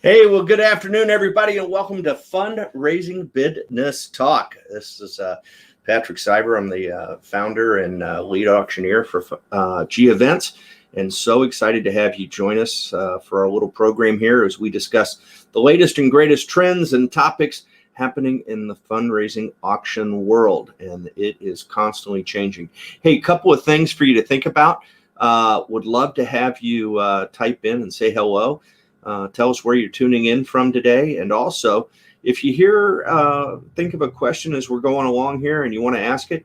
Hey, well, good afternoon, everybody, and welcome to Fundraising Bidness Talk. This is Patrick Cyber. I'm the founder and lead auctioneer for G Events, and so excited to have you join us for our little program here as we discuss the latest and greatest trends and topics happening in the fundraising auction world, and it is constantly changing. Hey, a couple of things for you to think about. Would love to have you type in and say hello. Tell us where you're tuning in from today. And also, if you think of a question as we're going along here and you want to ask it,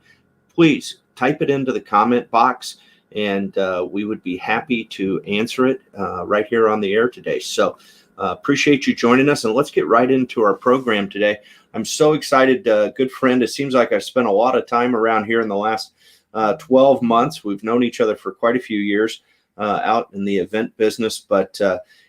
please type it into the comment box and we would be happy to answer it right here on the air today. So appreciate you joining us, and let's get right into our program today. I'm so excited, good friend. It seems like I've spent a lot of time around here in the last 12 months. We've known each other for quite a few years out in the event business, but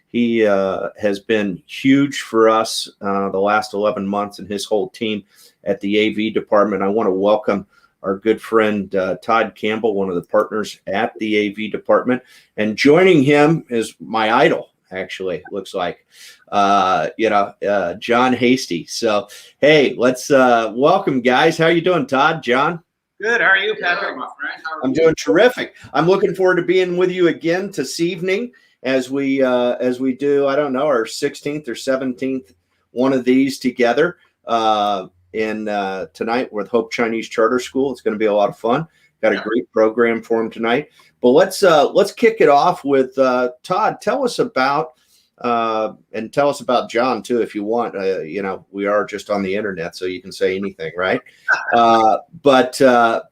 he has been huge for us the last 11 months and his whole team at the AV department. I want to welcome our good friend Todd Campbell, one of the partners at the AV department. And joining him is my idol, actually, looks like, John Hasty. So, hey, let's welcome, guys. How you doing, Todd, John? Good. How are you, Patrick? My friend. I'm doing terrific. I'm looking forward to being with you again this evening as we do, I don't know, our 16th or 17th one of these together tonight with Hope Chinese Charter School. It's going to be a lot of fun. Got a great program for them tonight. But let's kick it off with Todd. Tell us about and tell us about John too, if you want. We are just on the internet, so you can say anything, right? But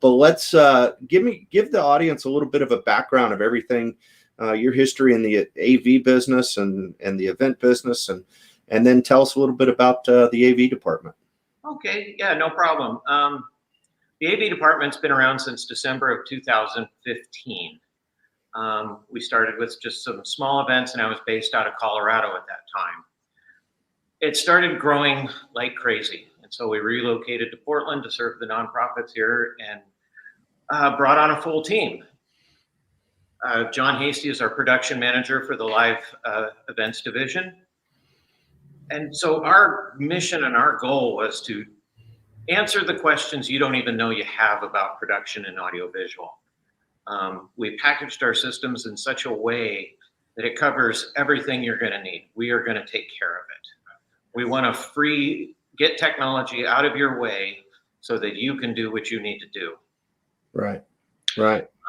let's give the audience a little bit of a background of everything, your history in the AV business and the event business, and then tell us a little bit about the AV department. Okay, yeah, no problem. The AV department's been around since December of 2015. We started with just some small events, and I was based out of Colorado at that time. It started growing like crazy, and so we relocated to Portland to serve the nonprofits here and brought on a full team. John Hasty is our production manager for the live events division. And so our mission and our goal was to answer the questions you don't even know you have about production and audiovisual. We packaged our systems in such a way that it covers everything you're going to need. We are going to take care of it. We want to get technology out of your way so that you can do what you need to do. Right.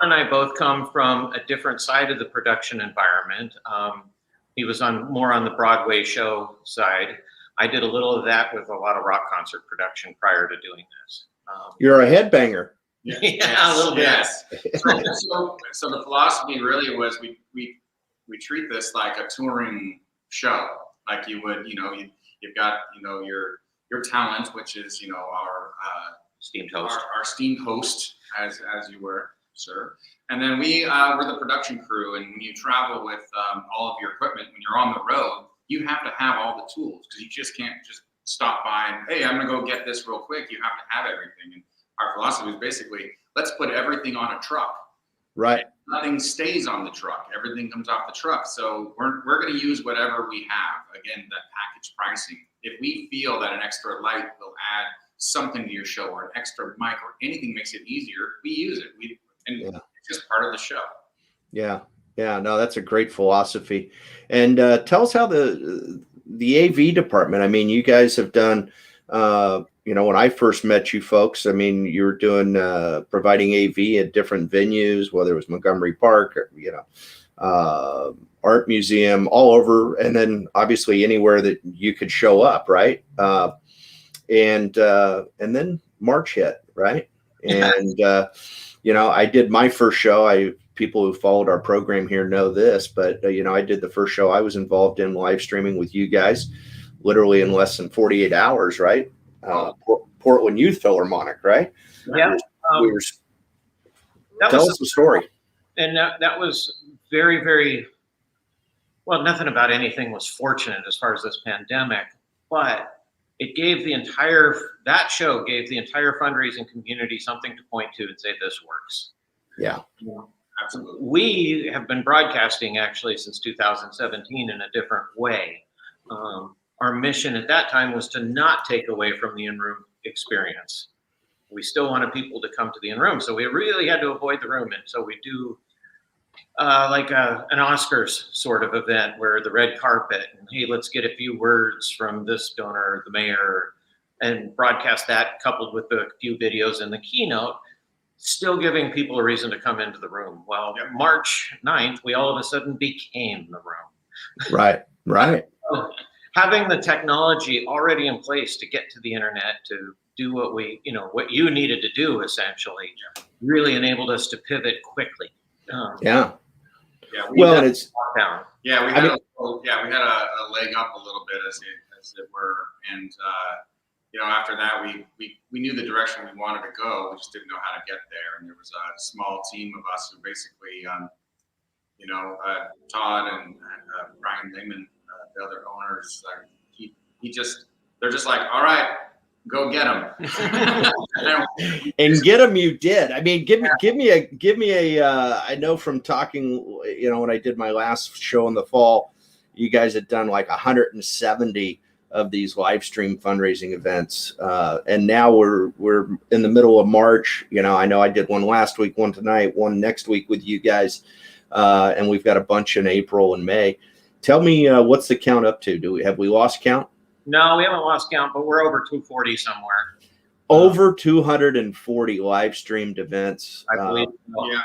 And I both come from a different side of the production environment. He was more on the Broadway show side. I did a little of that with a lot of rock concert production prior to doing this. You're a headbanger. Yeah, a little bit. Yes. So the philosophy really was we treat this like a touring show, like you would, you've got, your talent, which is, our Steamed host. Our steamed host, as you were, sir. And then we're the production crew. And when you travel with all of your equipment, when you're on the road, you have to have all the tools, because you just can't just stop by and, hey, I'm going to go get this real quick. You have to have everything. And our philosophy is basically, let's put everything on a truck. Right. Nothing stays on the truck. Everything comes off the truck. So we're going to use whatever we have. Again, that package pricing. If we feel that an extra light will add something to your show, or an extra mic, or anything makes it easier, we use it. It's just part of the show. Yeah. No, that's a great philosophy. And tell us how the AV department, I mean, you guys have done, when I first met you folks, I mean, you were doing providing AV at different venues, whether it was Montgomery Park or, art museum, all over. And then obviously anywhere that you could show up. Right. And then March hit, right? And, I did my first show. People who followed our program here know this, but, I did the first show I was involved in live streaming with you guys, literally in less than 48 hours, right? Portland Youth Philharmonic, right? Yeah. Tell us the story. And that was very, very, well, nothing about anything was fortunate as far as this pandemic, but it gave that show gave the entire fundraising community something to point to and say, this works. Yeah. Absolutely. We have been broadcasting actually since 2017 in a different way. Our mission at that time was to not take away from the in-room experience. We still wanted people to come to the in-room, so we really had to avoid the room. And so we do like an Oscars sort of event where the red carpet, and hey, let's get a few words from this donor, the mayor, and broadcast that coupled with a few videos in the keynote, still giving people a reason to come into the room. Well, March 9th, we all of a sudden became the room. Right, right. Having the technology already in place to get to the internet, to do what what you needed to do, essentially, really enabled us to pivot quickly. Yeah. Well, and it's down. Yeah, we had a leg up a little bit as it were, and after that we knew the direction we wanted to go. We just didn't know how to get there, and there was a small team of us who basically, Todd and Brian Lehman, the other owners, they're just like, all right, go get them. And get them you did. I mean, give me a I know from talking, when I did my last show in the fall, you guys had done like 170 of these live stream fundraising events. And now we're in the middle of March. I know I did one last week, one tonight, one next week with you guys. And we've got a bunch in April and May. Tell me, what's the count up to? Have we lost count? No, we haven't lost count, but we're over 240 somewhere. Over 240 live streamed events. I believe. Yeah.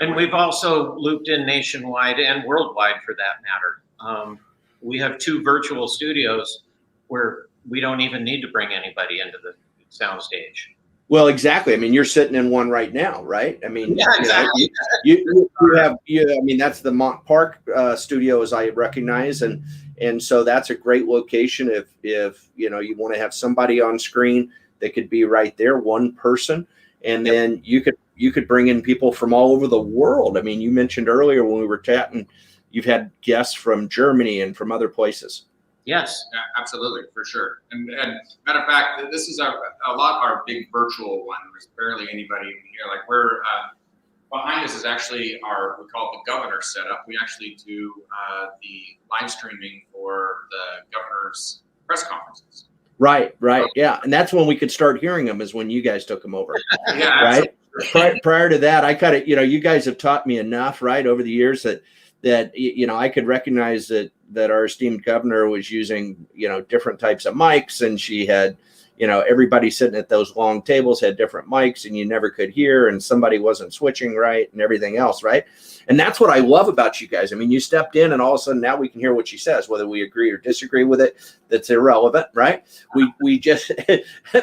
And we've also looped in nationwide and worldwide for that matter. We have 2 virtual studios where we don't even need to bring anybody into the soundstage. Well, exactly. I mean, you're sitting in one right now, right? I mean, yeah, exactly. You have. I mean, that's the Mont Park studio, as I recognize, and so that's a great location. If you want to have somebody on screen that could be right there, one person, and then you could bring in people from all over the world. I mean, you mentioned earlier when we were chatting, you've had guests from Germany and from other places. Yes, absolutely, for sure. And matter of fact, this is a lot our big virtual one. There's barely anybody here. Like we're behind us is actually we call it the governor setup. We actually do the live streaming for the governor's press conferences. Right, yeah, and that's when we could start hearing them. Is when you guys took them over. Yeah, right. Prior to that, I kind of, you guys have taught me enough, right, over the years that I could recognize that our esteemed governor was using different types of mics, and she had everybody sitting at those long tables had different mics, and you never could hear, and somebody wasn't switching right, and everything else, right? And that's what I love about you guys. I mean, you stepped in, and all of a sudden now we can hear what she says, whether we agree or disagree with it. That's irrelevant, right? We just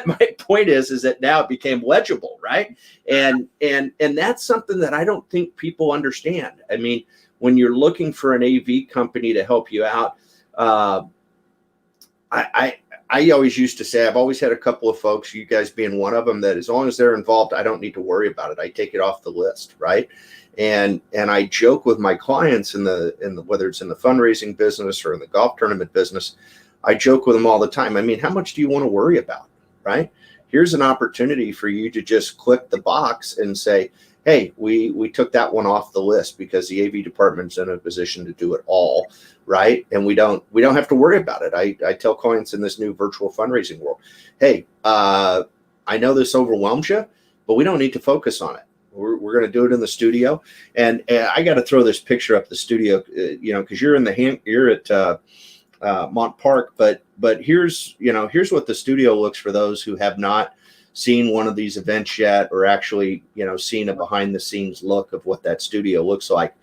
my point is that now it became legible, right? And that's something that I don't think people understand. I mean, when you're looking for an AV company to help you out, I always used to say, I've always had a couple of folks, you guys being one of them, that as long as they're involved, I don't need to worry about it. I take it off the list, right? And I joke with my clients in the whether it's in the fundraising business or in the golf tournament business, I joke with them all the time. I mean, how much do you want to worry about, right? Here's an opportunity for you to just click the box and say, hey, we took that one off the list because the AV department's in a position to do it all, right? And we don't have to worry about it. I tell clients in this new virtual fundraising world, hey, I know this overwhelms you, but we don't need to focus on it. We're going to do it in the studio, and I got to throw this picture up the studio, because you're at Mont Park, but here's what the studio looks for those who have not seen one of these events yet, or actually, seen a behind the scenes look of what that studio looks like.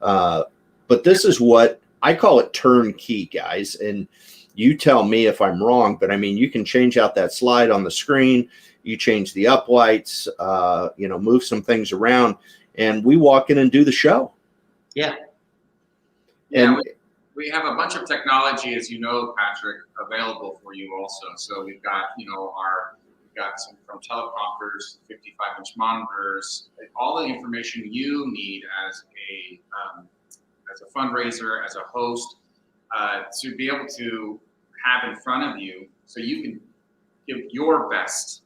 But this is what I call it turnkey, guys. And you tell me if I'm wrong, but I mean, you can change out that slide on the screen. You change the uplights, move some things around, and we walk in and do the show. Yeah. And we have a bunch of technology, as you know, Patrick, available for you also. So we've got, got some from teleprompters, 55-inch monitors, all the information you need as a fundraiser, as a host, to be able to have in front of you, so you can give your best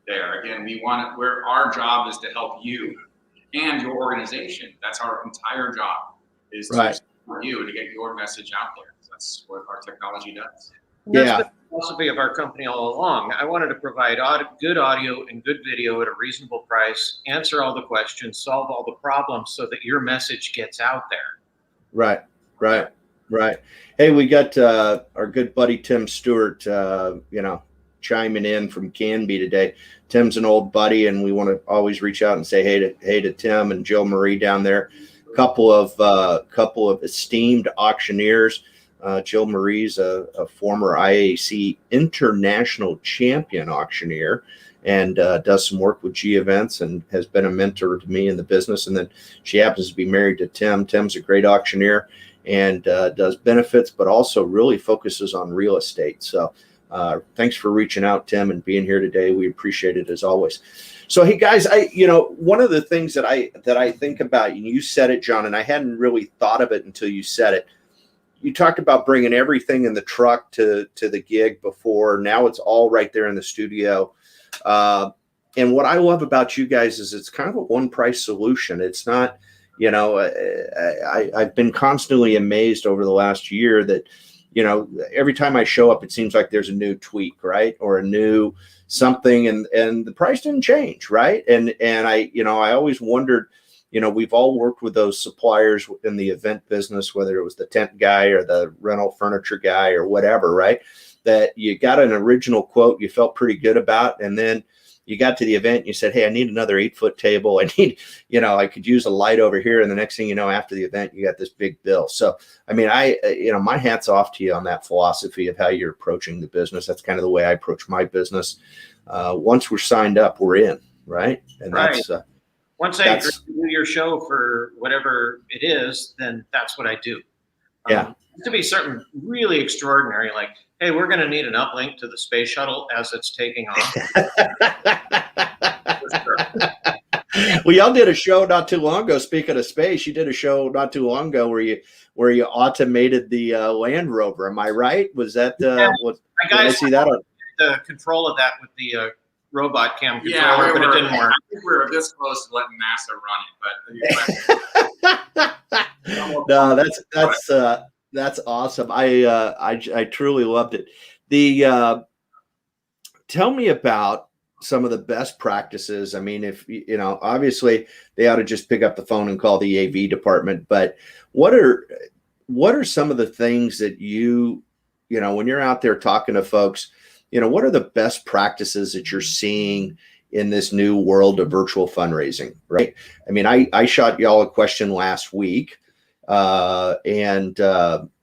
there. Again, our job is to help you and your organization. That's our entire job, is to support you to get your message out there. So That's what our technology does. And that's been the philosophy of our company all along. I wanted to provide good audio and good video at a reasonable price, answer all the questions, solve all the problems so that your message gets out there. Right. Hey, we got our good buddy Tim Stewart, chiming in from Canby today. Tim's an old buddy, and we want to always reach out and say hey to Tim and Jill Marie down there. Couple of esteemed auctioneers. Jill Marie's a former IAC international champion auctioneer, and does some work with G Events and has been a mentor to me in the business. And then she happens to be married to Tim. Tim's a great auctioneer and does benefits, but also really focuses on real estate. So thanks for reaching out, Tim, and being here today. We appreciate it as always. So, hey guys, one of the things that I think about, and you said it, John, and I hadn't really thought of it until you said it. You talked about bringing everything in the truck to the gig before. Now it's all right there in the studio. And what I love about you guys is it's kind of a one price solution. It's not, I've been constantly amazed over the last year that, every time I show up, it seems like there's a new tweak, right? Or a new something, and the price didn't change, right? And I always wondered, we've all worked with those suppliers in the event business, whether it was the tent guy or the rental furniture guy or whatever, right? That you got an original quote you felt pretty good about, and then you got to the event and you said, hey, I need another 8-foot table. I need, I could use a light over here. And the next thing you know, after the event, you got this big bill. So, I mean, my hat's off to you on that philosophy of how you're approaching the business. That's kind of the way I approach my business. Once we're signed up, we're in, right? And right. Once I agree to do your show for whatever it is, then that's what I do. Yeah. To be something really extraordinary, like, hey, we're going to need an uplink to the space shuttle as it's taking off. Well, y'all did a show not too long ago. Speaking of space, you did a show not too long ago where you automated the Land Rover. Am I right? Was that what? My guys, I see that on the control of that with the robot cam controller, but it didn't work. I think we were this close to letting NASA run it, but no, that's awesome. I truly loved it. Tell me about some of the best practices. I mean, if obviously they ought to just pick up the phone and call the AV department, but what are some of the things that when you're out there talking to folks, what are the best practices that you're seeing in this new world of virtual fundraising, right? I mean, I shot y'all a question last week, and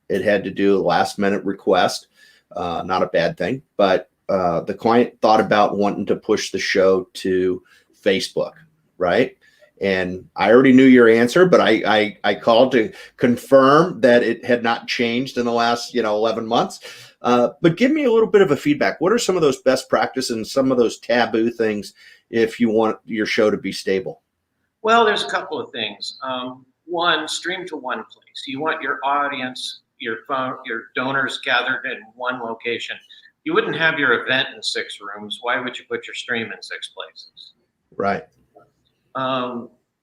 it had to do a last minute request. Not a bad thing, but the client thought about wanting to push the show to Facebook, right? And I already knew your answer, but I called to confirm that it had not changed in the last 11 months. But give me a little bit of a feedback. What are some of those best practices and some of those taboo things if you want your show to be stable? Well, there's a couple of things. One, stream to one place. You want your audience, your donors gathered in one location. You wouldn't have your event in 6 rooms. Why would you put your stream in 6 places? Right.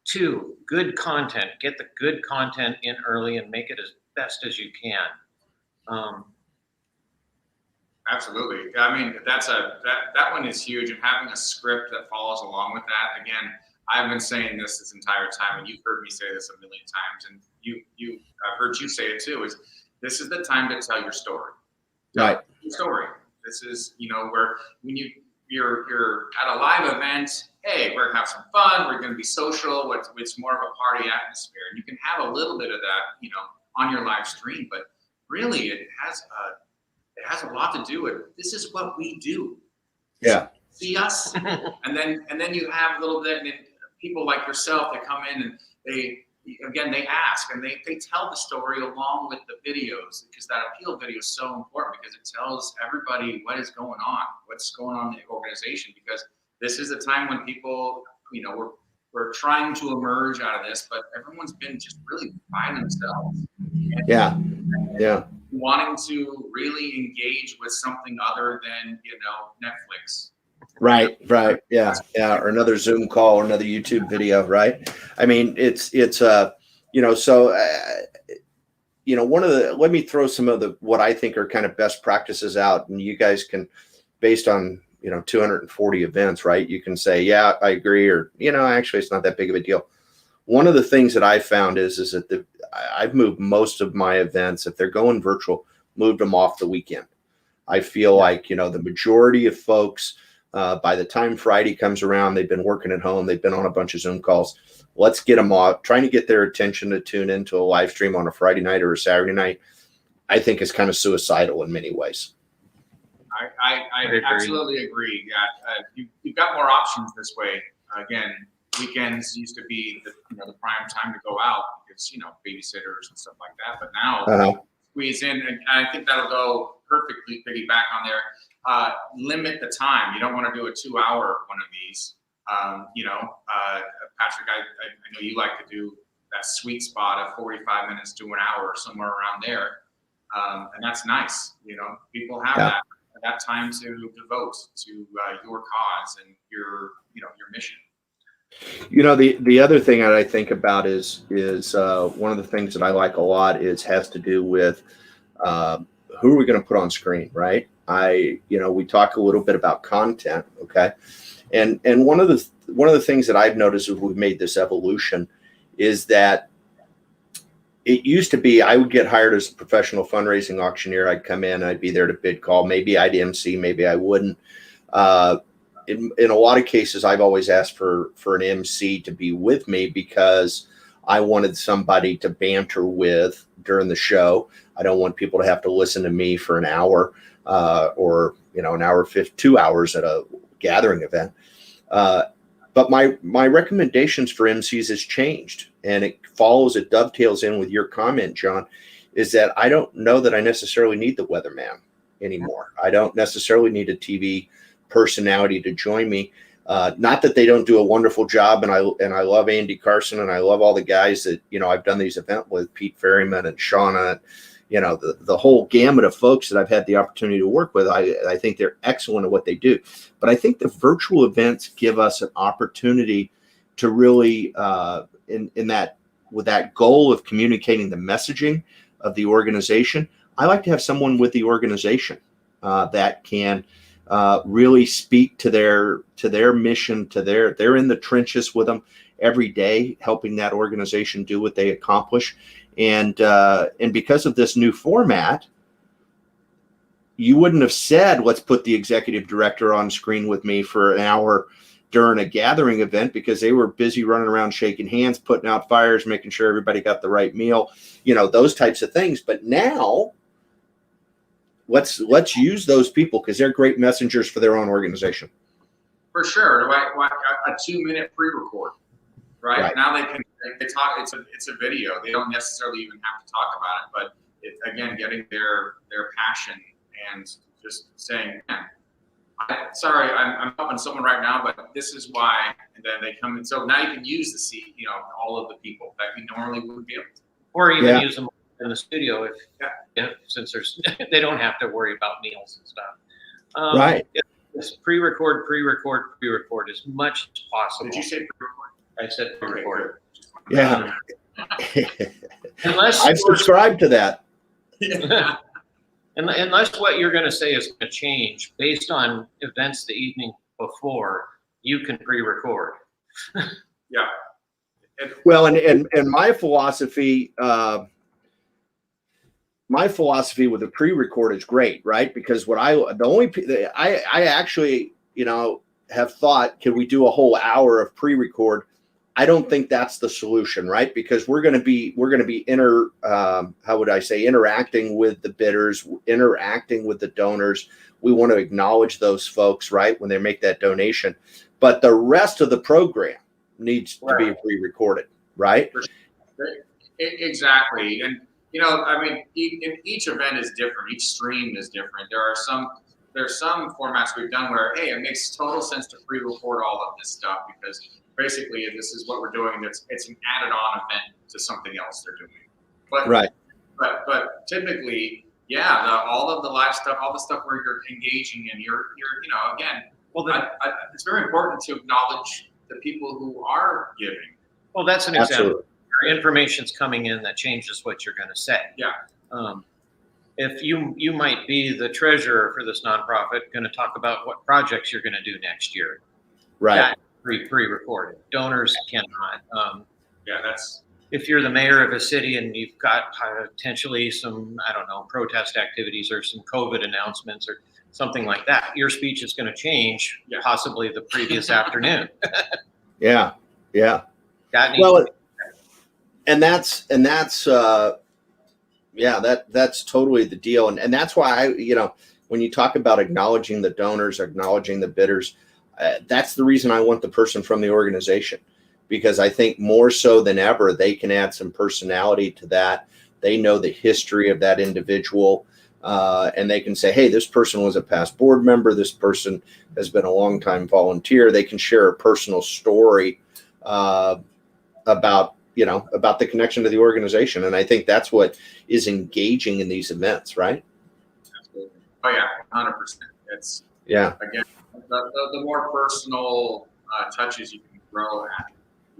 2, good content. Get the good content in early and make it as best as you can. Absolutely. I mean, that one is huge, and having a script that follows along with that. Again, I've been saying this entire time, and you've heard me say this a million times, and I've heard you say it too. This is the time to tell your story. Right. Your story. This is where when you're at a live event. Hey, we're gonna have some fun. We're gonna be social. It's more of a party atmosphere, and you can have a little bit of that, on your live stream. But really, it has a lot to do with this is what we do. Yeah. See us, and then you have a little bit, and people like yourself that come in and they ask and they tell the story along with the videos, because that appeal video is so important because it tells everybody what is going on, what's going on in the organization, because this is a time when people, we're trying to emerge out of this, but everyone's been just really by themselves. Yeah. Wanting to really engage with something other than, Netflix. Right. Yeah. Or another Zoom call or another YouTube video. Right. I mean, it's so let me throw some of what I think are kind of best practices out, and you guys can, based on, 240 events, right? You can say, yeah, I agree, or, actually it's not that big of a deal. One of the things that I found is that I've moved most of my events, if they're going virtual, moved them off the weekend. I feel like, the majority of folks, by the time Friday comes around, they've been working at home. They've been on a bunch of Zoom calls. Let's get them off. Trying to get their attention to tune into a live stream on a Friday night or a Saturday night, I think is kind of suicidal in many ways. I absolutely agree. Yeah, you've got more options this way. Again, weekends used to be the prime time to go out because babysitters and stuff like that. But now squeeze in, and I think that'll go perfectly piggyback on there. Limit the time. You don't want to do a 2-hour one of these. Patrick, I know you like to do that sweet spot of 45 minutes to an hour, somewhere around there, and that's nice. People have that time to devote to your cause and your mission. The other thing that I think about is one of the things that I like a lot has to do with who are we going to put on screen, right? We talk a little bit about content, okay, and one of the things that I've noticed as we've made this evolution is that it used to be I would get hired as a professional fundraising auctioneer. I'd come in, I'd be there to bid call. Maybe I'd MC, maybe I wouldn't. In a lot of cases, I've always asked for an MC to be with me because I wanted somebody to banter with during the show. I don't want people to have to listen to me for an hour or an hour, 2 hours at a gathering event. But my recommendations for MCs has changed, and it dovetails in with your comment, John, is that I don't know that I necessarily need the weatherman anymore. I don't necessarily need a TV personality to join me. Not that they don't do a wonderful job, and I love Andy Carson, and I love all the guys that I've done these events with, Pete Ferryman and Shauna, the whole gamut of folks that I've had the opportunity to work with. I think they're excellent at what they do. But I think the virtual events give us an opportunity to really, with that goal of communicating the messaging of the organization, I like to have someone with the organization that can really speak to their mission, they're in the trenches with them every day, helping that organization do what they accomplish. And because of this new format, you wouldn't have said, let's put the executive director on screen with me for an hour during a gathering event, because they were busy running around shaking hands, putting out fires, making sure everybody got the right meal, those types of things. But now let's use those people because they're great messengers for their own organization. For sure. A 2-minute pre-record, right? Now they talk. It's a video. They don't necessarily even have to talk about it, but again, getting their passion and just saying, man, I'm helping someone right now, but this is why. And then they come in. So now you can use all of the people that you normally wouldn't be able to. Or even use them in the studio since they don't have to worry about meals and stuff. Right. This pre-record as much as possible. Did you say pre-record? I said pre-record. Okay, yeah. I've subscribed to that. Unless what you're going to say is going to change based on events the evening before, you can pre-record. Yeah. Well, and my philosophy with the pre-record is great, right? Because I actually, have thought, can we do a whole hour of pre-record? I don't think that's the solution, right? Because we're going to be interacting with the bidders, interacting with the donors. We want to acknowledge those folks, right, when they make that donation. But the rest of the program needs to be pre-recorded, right? Exactly. And each event is different. Each stream is different. There's some formats we've done where, hey, it makes total sense to pre-record all of this stuff because basically this is what we're doing. It's an added-on event to something else they're doing. But right. But typically, all of the live stuff, all the stuff where you're engaging and you're again. Well, it's very important to acknowledge the people who are giving. Well, that's an example. information's coming in that changes what you're going to say. Yeah. If you might be the treasurer for this nonprofit, going to talk about what projects you're going to do next year. Right. That's pre-recorded. Donors cannot. Yeah, that's. If you're the mayor of a city and you've got potentially some, I don't know, protest activities or some COVID announcements or something like that, your speech is going to change possibly the previous afternoon. Yeah. Yeah. That needs Well, and that's that's totally the deal. And that's why when you talk about acknowledging the donors, acknowledging the bidders, that's the reason I want the person from the organization, because I think more so than ever, they can add some personality to that. They know the history of that individual, and they can say, hey, this person was a past board member. This person has been a longtime volunteer. They can share a personal story about the connection to the organization. And I think that's what is engaging in these events, right? Absolutely. Oh yeah, 100%. It's again, the more personal touches you can throw at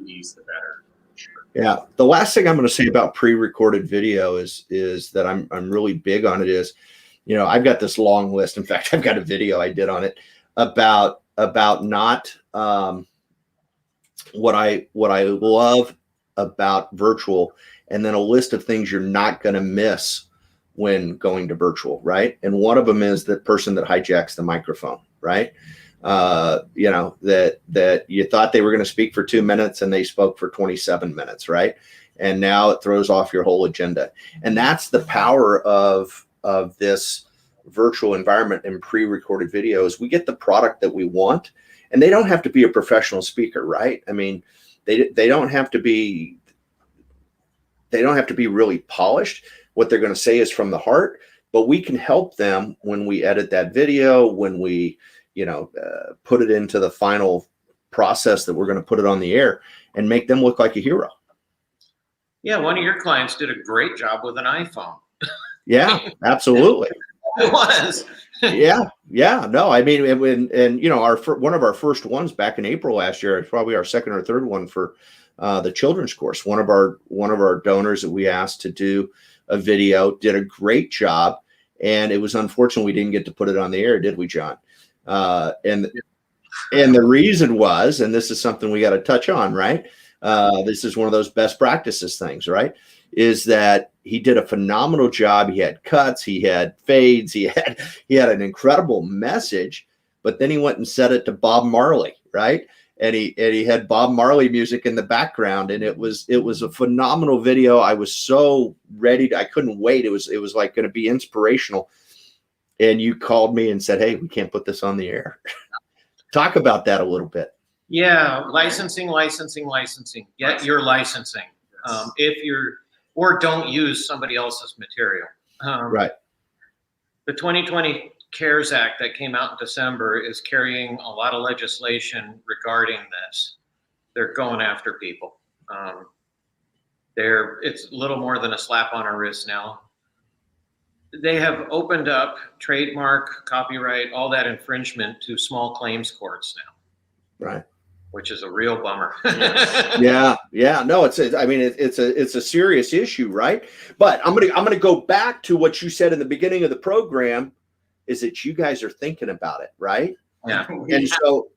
these, the better. Sure. Yeah. The last thing I'm going to say about pre-recorded video is that I'm really big on it is, I've got this long list. In fact, I've got a video I did on it about not what I love about virtual, and then a list of things you're not going to miss when going to virtual, right? And one of them is the person that hijacks the microphone, right? That you thought they were going to speak for 2 minutes and they spoke for 27 minutes, right? And now it throws off your whole agenda. And that's the power of this virtual environment and pre-recorded videos. We get the product that we want, and they don't have to be a professional speaker, right? I mean, they don't have to be really polished. What they're going to say is from the heart, but we can help them when we edit that video, when we put it into the final process that we're going to put it on the air, and make them look like a hero. Yeah, one of your clients did a great job with an iPhone. Yeah, absolutely. It was. Yeah. No, I mean, and one of our first ones back in April last year, probably our second or third one for the children's course. One of our donors that we asked to do a video did a great job, and it was unfortunate we didn't get to put it on the air, did we, John? And the reason was, and this is something we got to touch on, right? This is one of those best practices things, right? Is that he did a phenomenal job. He had cuts, he had fades, he had an incredible message, but then he went and set it to Bob Marley, right? And he had Bob Marley music in the background, and it was a phenomenal video. I was so ready. I couldn't wait. It was like going to be inspirational. And you called me and said, hey, we can't put this on the air. Talk about that a little bit. Yeah, licensing. Get your licensing. Or don't use somebody else's material. Right. The 2020 CARES Act that came out in December is carrying a lot of legislation regarding this. They're going after people. It's a little more than a slap on our wrist now. They have opened up trademark, copyright, all that infringement to small claims courts now. Right. Which is a real bummer. Yeah. No, it's a serious issue, right? But I'm gonna go back to what you said in the beginning of the program, is that you guys are thinking about it, right? Yeah.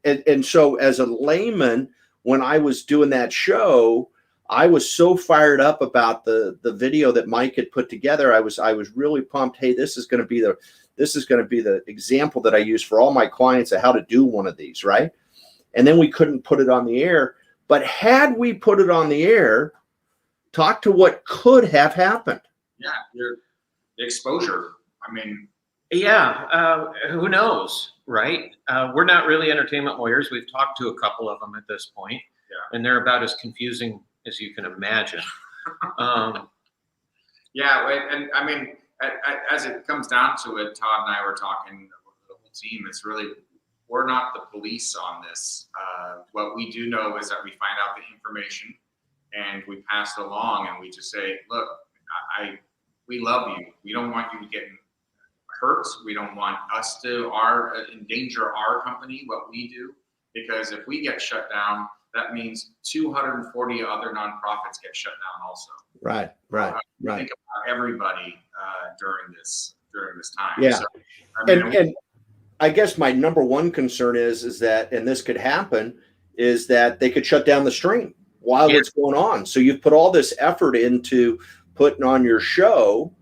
And so as a layman, when I was doing that show, I was so fired up about the video that Mike had put together. I was really pumped. Hey, this is going to be the example that I use for all my clients of how to do one of these, right? And then we couldn't put it on the air. But had we put it on the air, talk to what could have happened. Yeah, the exposure. I mean, yeah, who knows, right? We're not really entertainment lawyers. We've talked to a couple of them at this point, and they're about as confusing as you can imagine. Yeah, and I mean, as it comes down to it, Todd and I were talking with the whole team. It's really, we're not the police on this. What we do know is that we find out the information and we pass it along, and we just say, look, we love you. We don't want you getting hurt. We don't want us to endanger our company, what we do, because if we get shut down, that means 240 other nonprofits get shut down also. Right. Think about everybody during this time. Yeah. So, I mean, And I guess my number one concern is that, and this could happen, is that they could shut down the stream while it's going on. So you've put all this effort into putting on your show,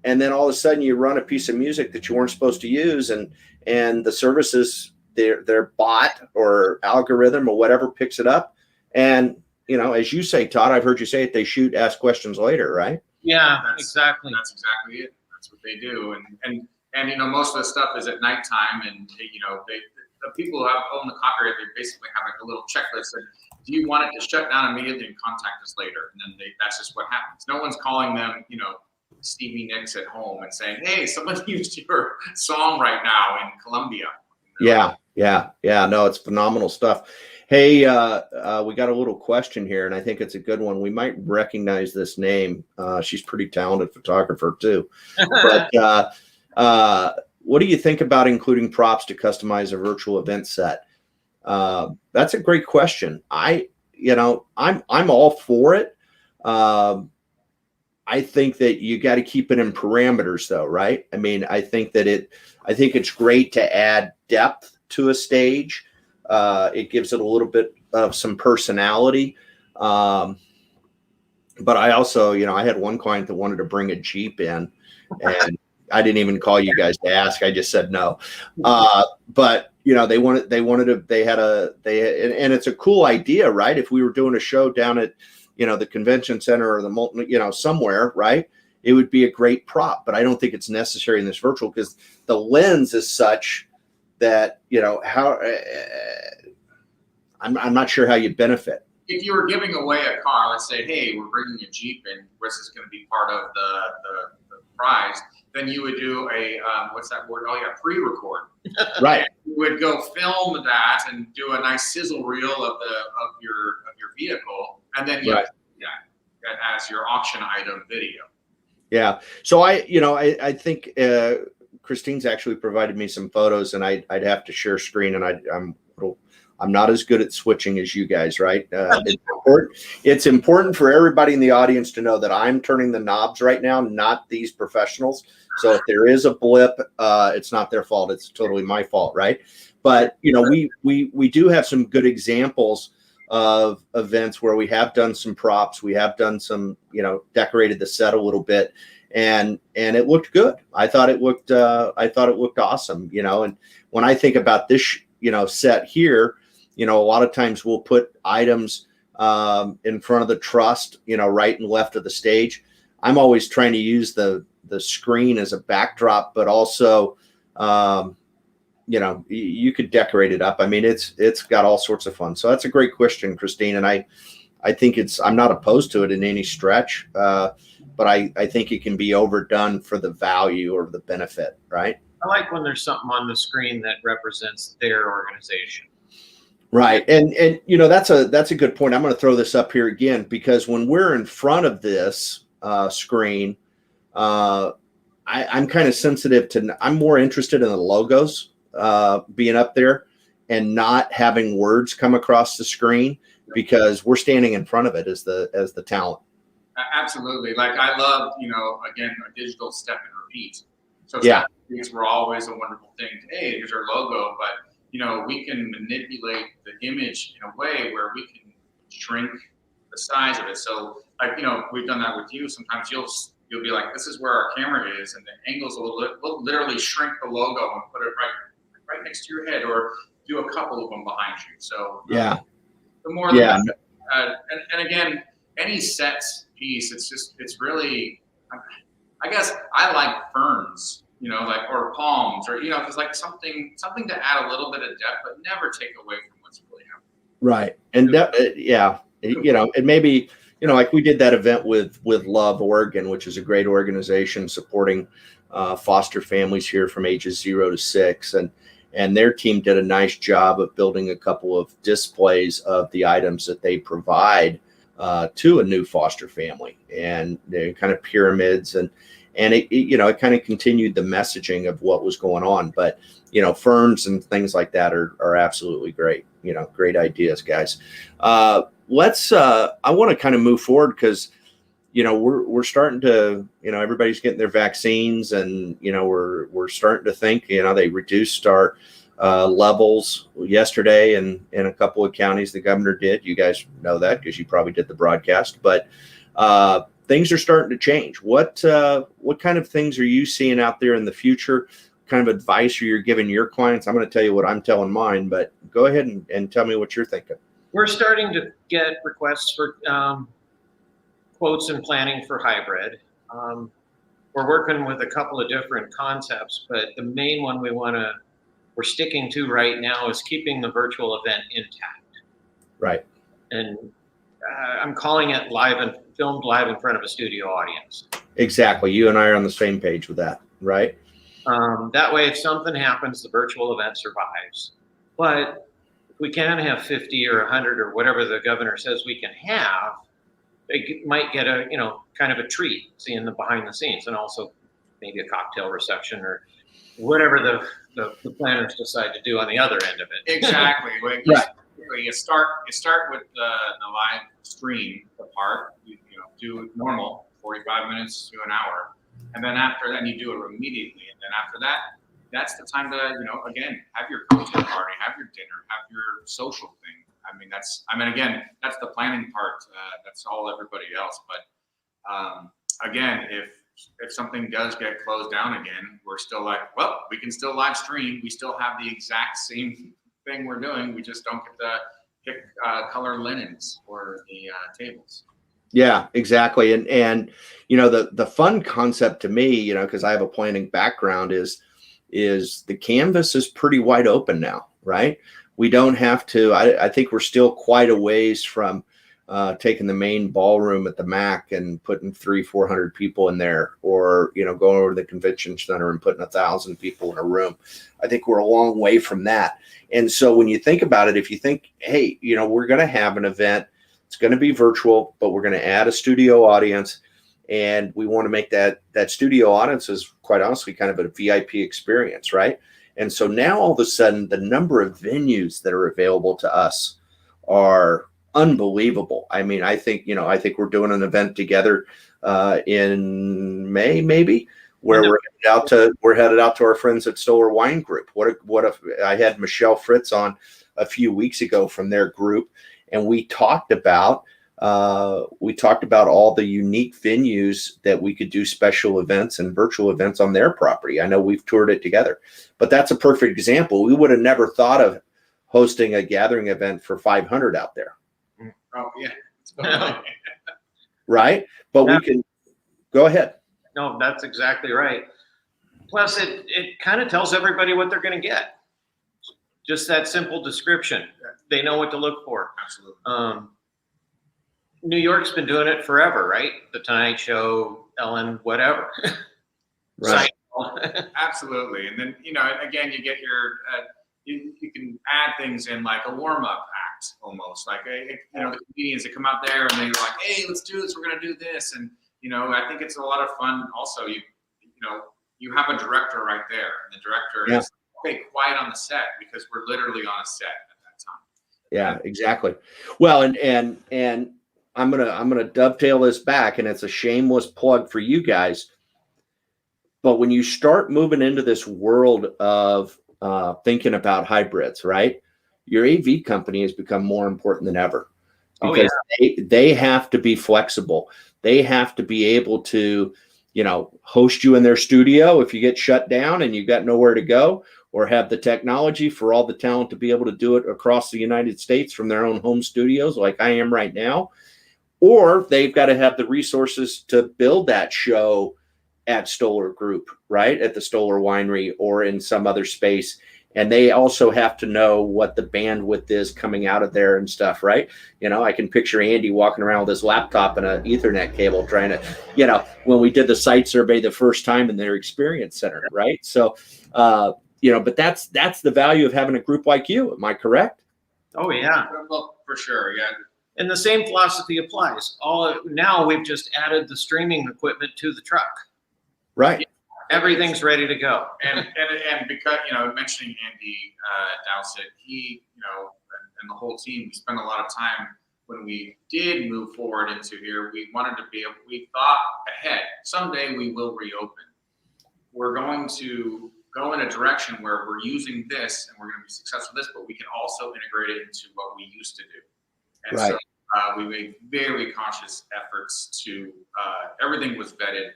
and then all of a sudden you run a piece of music that you weren't supposed to use, and the services, their bot or algorithm or whatever picks it up. And, as you say, Todd, I've heard you say it, they shoot, ask questions later, right? Yeah, exactly. That's exactly it. That's what they do. And most of the stuff is at nighttime, and the people who own the copyright, they basically have like a little checklist that, do you want it to shut down immediately and contact us later? And then that's just what happens. No one's calling them, Stevie Nicks at home and saying, hey, someone used your song right now in Colombia. Yeah. No, it's phenomenal stuff. Hey, we got a little question here, and I think it's a good one. We might recognize this name. She's pretty talented photographer too. But what do you think about including props to customize a virtual event set? That's a great question. I'm all for it. I think that you got to keep it in parameters though, right? I mean, I think it's great to add depth to a stage. It gives it a little bit of some personality. But I also, I had one client that wanted to bring a Jeep in, and I didn't even call you guys to ask. I just said no. But and it's a cool idea, right? If we were doing a show down at, the convention center or the Molten, somewhere, right? It would be a great prop, but I don't think it's necessary in this virtual, because the lens is such that, I'm not sure how you benefit. If you were giving away a car, let's say, hey, we're bringing a Jeep in, this is going to be part of the prize, then you would do a, what's that word? Oh yeah, pre-record. Right. And you would go film that and do a nice sizzle reel of your vehicle, and then as your auction item video. Yeah. So I think Christine's actually provided me some photos, and I'd have to share screen, and I'm not as good at switching as you guys, right? It's important for everybody in the audience to know that I'm turning the knobs right now, not these professionals. So if there is a blip, it's not their fault. It's totally my fault, right? But we do have some good examples of events where we have done some props, we have done some, decorated the set a little bit, and it looked good. I thought it looked awesome, and when I think about this, set here, a lot of times we'll put items in front of the trust, right and left of the stage. I'm always trying to use the screen as a backdrop, but also, you could decorate it up. I mean, it's got all sorts of fun. So that's a great question, Christine. And I think I'm not opposed to it in any stretch, but I think it can be overdone for the value or the benefit, right? I like when there's something on the screen that represents their organization. Right. And that's a good point. I'm going to throw this up here again, because when we're in front of this screen, I'm kind of sensitive I'm more interested in the logos being up there and not having words come across the screen, because we're standing in front of it as the talent. Absolutely. Like I love, again, a digital step and repeat. So these were always a wonderful thing. Hey, here's our logo, but we can manipulate the image in a way where we can shrink the size of it. So we've done that with you. Sometimes you'll be like, this is where our camera is, and the angles will literally shrink the logo and put it right next to your head, or do a couple of them behind you. So the more and again, any set piece, it's really, I guess I like ferns, or palms, or it's like something to add a little bit of depth, but never take away from what's really happening. Right. And and maybe, like we did that event with Love Oregon, which is a great organization supporting foster families here from ages 0 to 6. And their team did a nice job of building a couple of displays of the items that they provide to a new foster family. And they're kind of pyramids. And it kind of continued the messaging of what was going on. But, ferns and things like that are absolutely great. Great ideas, guys. I want to kind of move forward because, we're starting to, everybody's getting their vaccines, and, we're starting to think, they reduced our levels yesterday in a couple of counties. The governor did. You guys know that because you probably did the broadcast, but things are starting to change. What kind of things are you seeing out there in the future? What kind of advice are you giving your clients? I'm going to tell you what I'm telling mine, but go ahead and tell me what you're thinking. We're starting to get requests for quotes and planning for hybrid. We're working with a couple of different concepts, but the main one we're sticking to right now is keeping the virtual event intact. Right. And I'm calling it filmed live in front of a studio audience. Exactly. You and I are on the same page with that, right? That way, if something happens, the virtual event survives. But if we can have 50 or 100 or whatever the governor says we can have, they might get a, kind of a treat seeing the behind the scenes, and also maybe a cocktail reception or whatever the planners decide to do on the other end of it. Exactly. Right. You start with the live stream, the part, do normal 45 minutes to an hour. And then after that, you do it immediately. And then after that, that's the time to, again, have your cocktail party, have your dinner, have your social thing. Again, that's the planning part. That's all everybody else. But again, if something does get closed down again, we're still like, well, we can still live stream. We still have the exact same thing we're doing. We just don't get to pick color linens or the tables. Yeah, exactly. And the fun concept to me, because I have a planning background, is the canvas is pretty wide open now, right? We don't have to, I think we're still quite a ways from taking the main ballroom at the MAC and putting 300-400 people in there, or, going over to the convention center and putting 1,000 people in a room. I think we're a long way from that. And so when you think about it, if you think, hey, we're going to have an event, it's going to be virtual, but we're going to add a studio audience, and we want to make that studio audience is, quite honestly, kind of a VIP experience, right? And so now all of a sudden, the number of venues that are available to us are unbelievable. I mean, I think we're doing an event together in May, maybe, where we're headed out to our friends at Stoller Wine Group. What if I had Michelle Fritz on a few weeks ago from their group, and we talked about all the unique venues that we could do special events and virtual events on their property. I know we've toured it together, but that's a perfect example. We would have never thought of hosting a gathering event for 500 out there. Oh yeah. Right. But we can go ahead. No, that's exactly right. Plus it kind of tells everybody what they're going to get. Just that simple description. They know what to look for. Absolutely. New York's been doing it forever, right? The Tonight Show, Ellen, whatever. Right. Absolutely. And then, again, you get your, you can add things in like a warm-up act almost. Like, the comedians that come out there and they're like, hey, let's do this. We're going to do this. And, I think it's a lot of fun. Also, you have a director right there. And the director is, okay, quiet on the set, because we're literally on a set at that time. Yeah, exactly. Well, and I'm gonna dovetail this back, and it's a shameless plug for you guys. But when you start moving into this world of thinking about hybrids, right? Your AV company has become more important than ever, because they have to be flexible. They have to be able to, host you in their studio if you get shut down and you got nowhere to go, or have the technology for all the talent to be able to do it across the United States from their own home studios like I am right now. Or they've got to have the resources to build that show at Stoller Group, right? At the Stoller Winery or in some other space. And they also have to know what the bandwidth is coming out of there and stuff, right? I can picture Andy walking around with his laptop and an Ethernet cable trying to, when we did the site survey the first time in their experience center, right? So, but that's the value of having a group like you. Am I correct? Oh, yeah. Well, for sure, yeah. And the same philosophy applies. Now we've just added the streaming equipment to the truck. Right. Everything's ready to go. And because, mentioning Andy Dowsett, he, and the whole team, we spent a lot of time when we did move forward into here. We wanted to we thought ahead. Someday we will reopen. We're going to go in a direction where we're using this and we're going to be successful with this, but we can also integrate it into what we used to do. And Right. so we made very conscious efforts to, everything was vetted.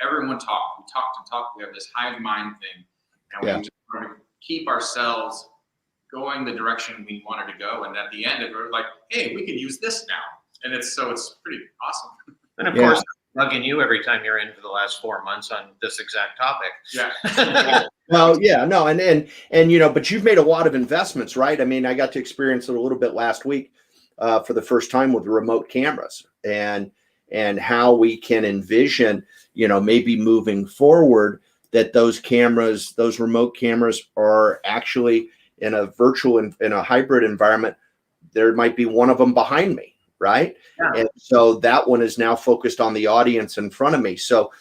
Everyone talked. We talked and talked. We have this hive mind thing. And we just wanted to keep ourselves going the direction we wanted to go. And at the end of it, we're like, hey, we can use this now. And it's pretty awesome. And of course, bugging you every time you're in for the last 4 months on this exact topic. Yeah. Well, yeah, no. And, but you've made a lot of investments, right? I mean, I got to experience it a little bit last week. For the first time with remote cameras and how we can envision, maybe moving forward that those remote cameras are actually in a virtual, in a hybrid environment. There might be one of them behind me, right? Yeah. And so that one is now focused on the audience in front of me. So,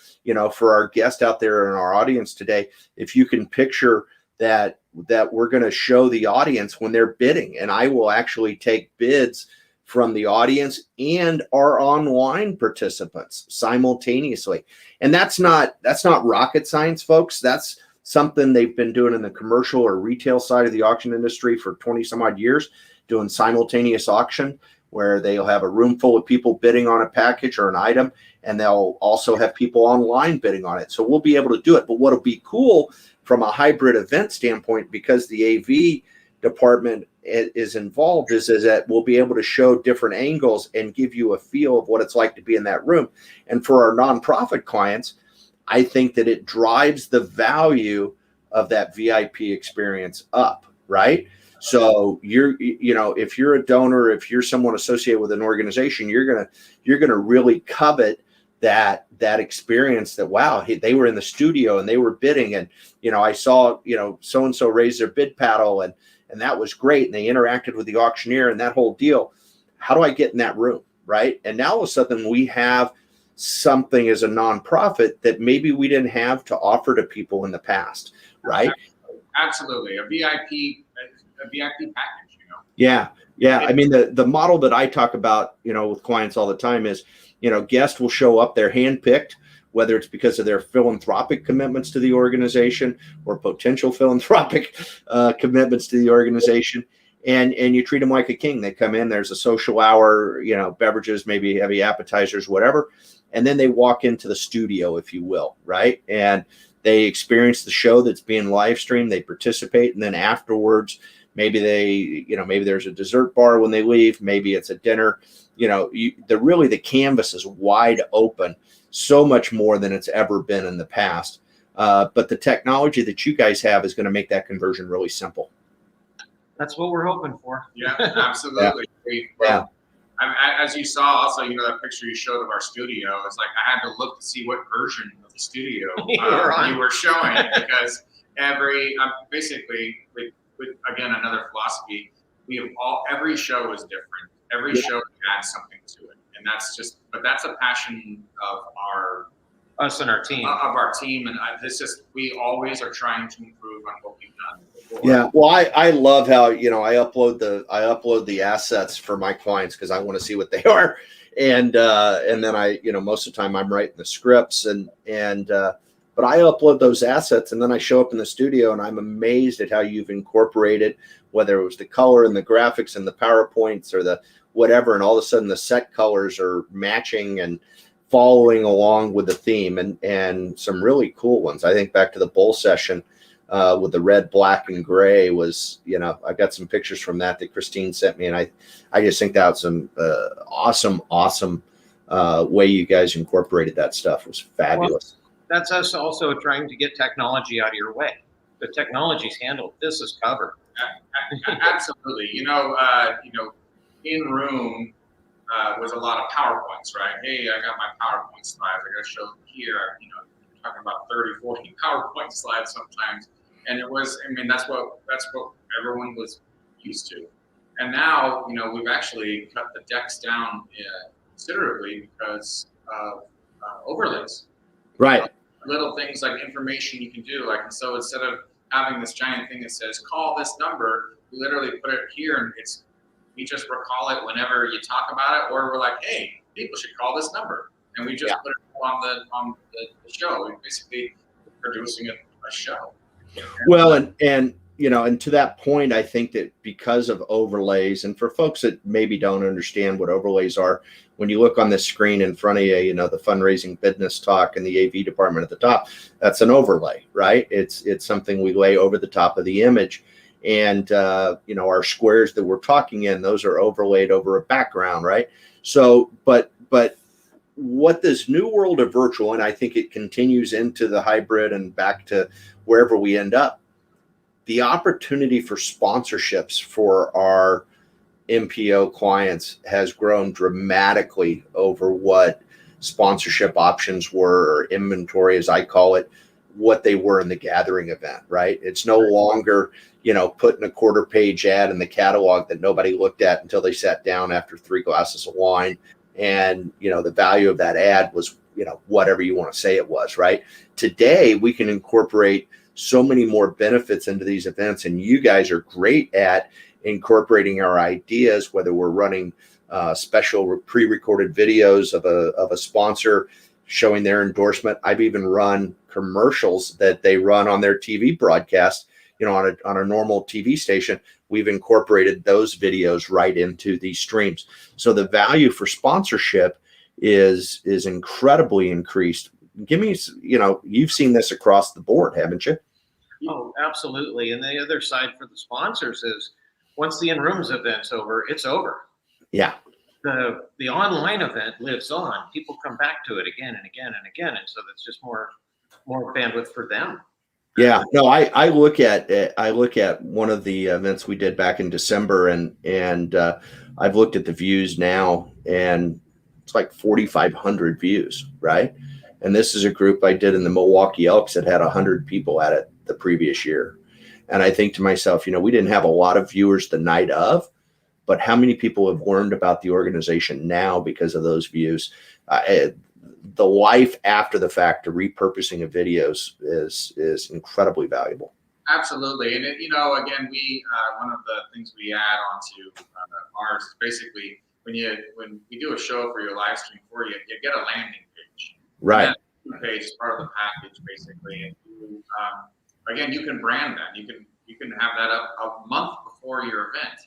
for our guest out there in our audience today, if you can picture that we're going to show the audience when they're bidding, and I will actually take bids from the audience and our online participants simultaneously. And that's not rocket science, folks. That's something they've been doing in the commercial or retail side of the auction industry for 20 some odd years, doing simultaneous auction where they'll have a room full of people bidding on a package or an item, and they'll also have people online bidding on it. So we'll be able to do it. But what'll be cool from a hybrid event standpoint, because the AV department is involved, is that we'll be able to show different angles and give you a feel of what it's like to be in that room. And for our nonprofit clients, I think that it drives the value of that VIP experience up, right? So if you're a donor, if you're someone associated with an organization, you're gonna really covet that experience that, wow, they were in the studio and they were bidding, and I saw so-and-so raise their bid paddle, and that was great, and they interacted with the auctioneer and that whole deal. How do I get in that room, right? And now all of a sudden we have something as a nonprofit that maybe we didn't have to offer to people in the past, right? Absolutely. A VIP package, Yeah. I mean, the model that I talk about, with clients all the time is, guests will show up, they're handpicked, whether it's because of their philanthropic commitments to the organization or potential philanthropic commitments to the organization. And you treat them like a king. They come in, there's a social hour, beverages, maybe heavy appetizers, whatever. And then they walk into the studio, if you will, right? And they experience the show that's being live streamed, they participate. And then afterwards, maybe maybe there's a dessert bar when they leave, maybe it's a dinner. The canvas is wide open, so much more than it's ever been in the past. But the technology that you guys have is going to make that conversion really simple. That's what we're hoping for. Yeah, absolutely. As you saw also, that picture you showed of our studio, it's like I had to look to see what version of the studio you were showing, because basically, with again, another philosophy, every show is different. Every show adds something to it. And that's a passion of us and our team. And we always are trying to improve on what we've done before. Yeah, well, I love how I upload the assets for my clients because I want to see what they are, and then I most of the time I'm writing the scripts but I upload those assets and then I show up in the studio and I'm amazed at how you've incorporated, whether it was the color and the graphics and the PowerPoints or the whatever, and all of a sudden the set colors are matching and following along with the theme, and some really cool ones. I think back to the bowl session with the red, black, and gray was, I got some pictures from that Christine sent me, and I just think that was some awesome way you guys incorporated that stuff. It was fabulous. Well, that's us also trying to get technology out of your way. The technology's handled. This is covered. Absolutely. In room was a lot of PowerPoints, right? Hey, I got my PowerPoint slides. I got to show them here. Talking about 30, 40 PowerPoint slides sometimes. And that's what everyone was used to. And now, we've actually cut the decks down considerably because of overlays. Right. little things like information you can do. Like, so instead of having this giant thing that says, call this number, we literally put it here, and we just recall it whenever you talk about it, or we're like, hey, people should call this number. And we just put it on the show. We're basically producing a show. Well, and and to that point, I think that because of overlays, and for folks that maybe don't understand what overlays are, when you look on this screen in front of you, the Fundraising Bidness Talk and the AV department at the top, that's an overlay, right? It's something we lay over the top of the image. And, our squares that we're talking in, those are overlaid over a background, right? So, but what this new world of virtual, and I think it continues into the hybrid and back to wherever we end up, the opportunity for sponsorships for our MPO clients has grown dramatically over what sponsorship options were, or inventory, as I call it, what they were in the gathering event, right? It's no longer, putting a quarter-page ad in the catalog that nobody looked at until they sat down after 3 glasses of wine. And, the value of that ad was, whatever you want to say it was, right? Today, we can incorporate so many more benefits into these events, and you guys are great at incorporating our ideas, whether we're running special pre-recorded videos of a sponsor showing their endorsement. I've even run commercials that they run on their TV broadcast, on a normal TV station. We've incorporated those videos right into these streams. So the value for sponsorship is incredibly increased. Give me, you've seen this across the board, haven't you? Oh, absolutely. And the other side for the sponsors is once the in-rooms event's over, it's over. Yeah. The online event lives on. People come back to it again and again and again. And so that's just more bandwidth for them. Yeah, no, I look at one of the events we did back in December, and I've looked at the views now, and it's like 4,500 views, right? And this is a group I did in the Milwaukee Elks that had 100 people at it the previous year. And I think to myself, we didn't have a lot of viewers the night of, but how many people have learned about the organization now because of those views? The life after the fact, the repurposing of videos is incredibly valuable. Absolutely. And again, we one of the things we add onto ours is basically when we do a show for your live stream for you get a landing page. Right. And that page is part of the package basically. And again, you can brand that. You can have that up a month before your event.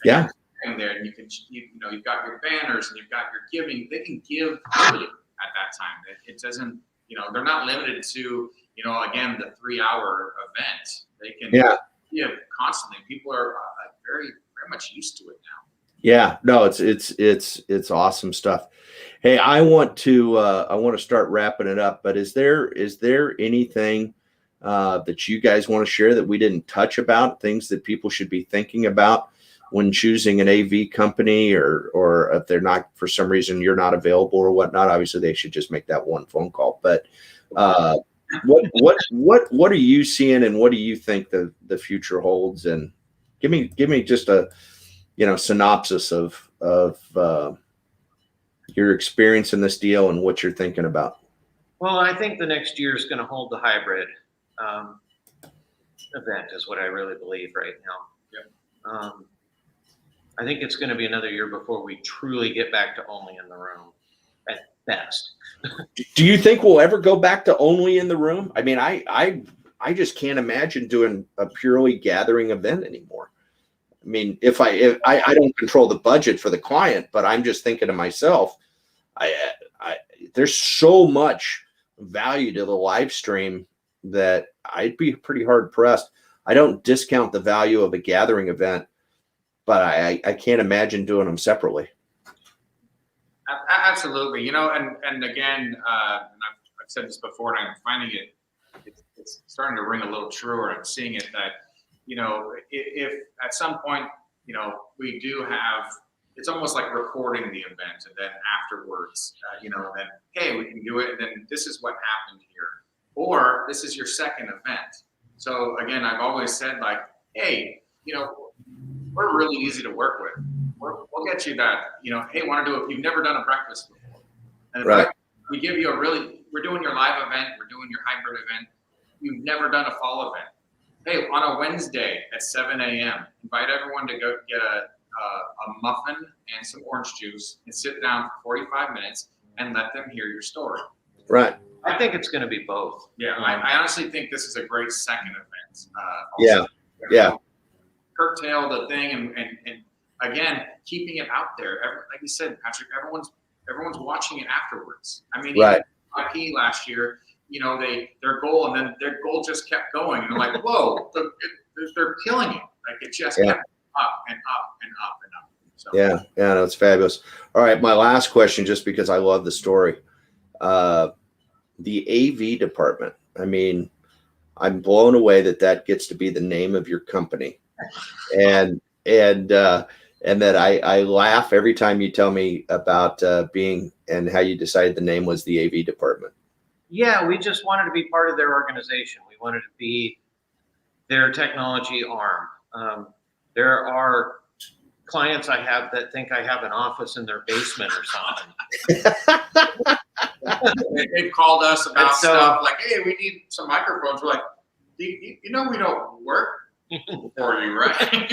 Yeah. And there, and you've got your banners and you've got your giving. They can give early at that time. It doesn't, they're not limited to, again, the 3-hour event. They can give constantly. People are very, very much used to it now. Yeah, no, it's awesome stuff. Hey, I want to start wrapping it up, but is there anything that you guys want to share that we didn't touch about, things that people should be thinking about when choosing an AV company, or if they're not, for some reason you're not available or whatnot? Obviously they should just make that one phone call. But what are you seeing, and what do you think the future holds? And give me just a synopsis of your experience in this deal and what you're thinking about. Well, I think the next year is going to hold the hybrid event is what I really believe right now. Yep. I think it's going to be another year before we truly get back to only in the room at best. Do you think we'll ever go back to only in the room? I mean, I just can't imagine doing a purely gathering event anymore. I mean, if I don't control the budget for the client, but I'm just thinking to myself, there's so much value to the live stream that I'd be pretty hard pressed. I don't discount the value of a gathering event, but I can't imagine doing them separately. Absolutely. And again, and I've said this before, and I'm finding it's starting to ring a little truer. I'm seeing it that, if at some point, we do have, it's almost like recording the event, and then afterwards, then, hey, we can do it. And then this is what happened here. Or this is your second event. So again, I've always said, like, hey, we're really easy to work with. We'll get you that, hey, want to do it. You've never done a breakfast before. And right. we give you a really we're doing your live event, we're doing your hybrid event. You've never done a fall event. Hey, on a Wednesday at 7 a.m., invite everyone to go get a muffin and some orange juice and sit down for 45 minutes and let them hear your story. Right. I think it's going to be both. Yeah, I honestly think this is a great second event. Yeah. Curtail the thing and again, keeping it out there. Like you said, Patrick, everyone's watching it afterwards. I mean, right. IP last year, their goal, and then their goal just kept going. And they're like, whoa, they're killing it. Like it just kept up and up and up and up. So. Yeah, that's fabulous. All right, my last question, just because I love the story. The AV department. I mean, I'm blown away that gets to be the name of your company, and that I laugh every time you tell me about being and how you decided the name was the AV department. Yeah, we just wanted to be part of their organization. We wanted to be their technology arm. There are clients I have that think I have an office in their basement or something. They've called us about stuff like, hey, we need some microphones. We're like, we don't work for you, right?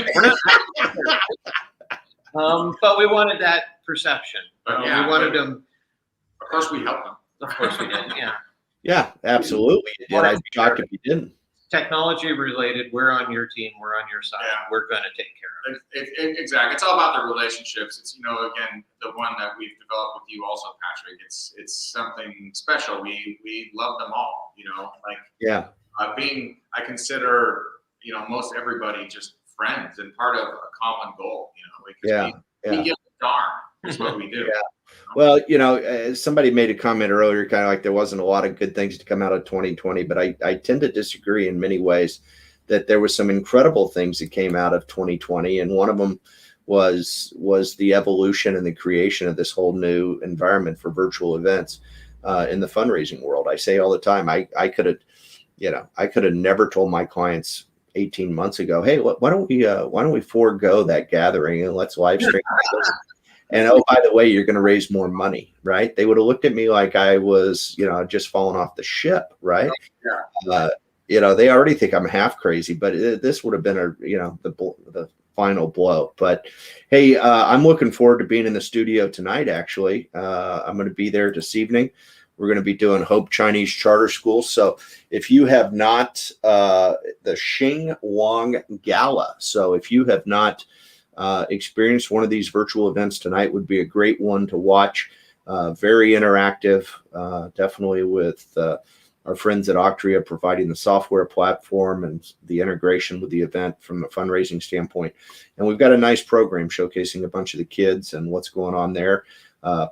But we wanted that perception. We wanted them. Of course, we helped them. Of course we did, yeah. Yeah, absolutely. I'd be shocked if you didn't. Technology related, we're on your team, we're on your side, we're going to take care of it. Exactly. It's all about the relationships. It's, again, the one that we've developed with you also, Patrick. It's something special. We love them all, I consider, most everybody just friends and part of a common goal, because we give a darn is what we do. Yeah. Well, somebody made a comment earlier, kind of like there wasn't a lot of good things to come out of 2020, but I tend to disagree in many ways that there was some incredible things that came out of 2020. And one of them was the evolution and the creation of this whole new environment for virtual events in the fundraising world. I say all the time, I could have never told my clients 18 months ago, hey, why don't we forego that gathering and let's live stream. And oh, by the way, you're going to raise more money, right? They would have looked at me like I was, just falling off the ship, right? Yeah. They already think I'm half crazy, but this would have been the final blow. But hey, I'm looking forward to being in the studio tonight. Actually, I'm going to be there this evening. We're going to be doing Hope Chinese Charter School. So if you have not the Xing Wang Gala, so if you have not experienced one of these virtual events tonight, would be a great one to watch. Very interactive, definitely with our friends at Octria providing the software platform and the integration with the event from a fundraising standpoint. And we've got a nice program showcasing a bunch of the kids and what's going on there.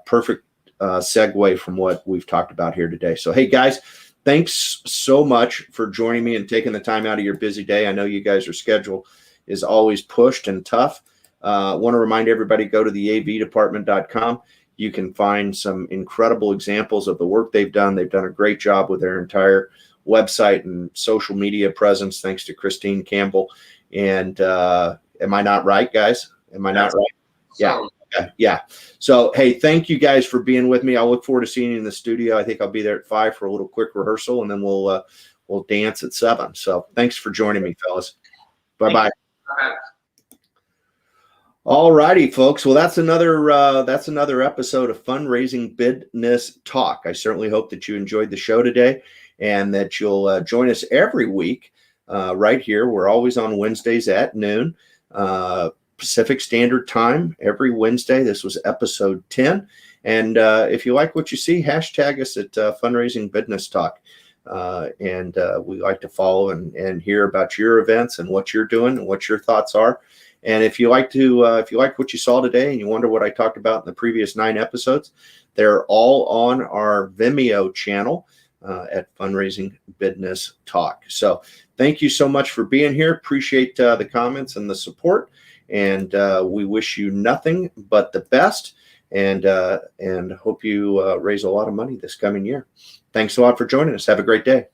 Perfect segue from what we've talked about here today. So, hey guys, thanks so much for joining me and taking the time out of your busy day. I know you guys' schedule is always pushed and tough. Want to remind everybody, go to the avdepartment.com. You can find some incredible examples of the work they've done. They've done a great job with their entire website and social media presence, thanks to Christine Campbell. And am I not right, guys? Am I not right? Yeah. Yeah. So, hey, thank you guys for being with me. I'll look forward to seeing you in the studio. I think I'll be there at 5 for a little quick rehearsal, and then we'll dance at 7. So thanks for joining me, fellas. Bye-bye. All righty, folks. Well, that's another episode of Fundraising Bidness Talk. I certainly hope that you enjoyed the show today and that you'll join us every week right here. We're always on Wednesdays at noon Pacific Standard Time every Wednesday. This was episode 10. And if you like what you see, hashtag us at Fundraising Bidness Talk. And we like to follow and hear about your events and what you're doing and what your thoughts are. And if you like what you saw today and you wonder what I talked about in the previous 9 episodes, they're all on our Vimeo channel at Fundraising Bidness Talk. So thank you so much for being here. Appreciate the comments and the support. And we wish you nothing but the best and hope you raise a lot of money this coming year. Thanks a lot for joining us. Have a great day.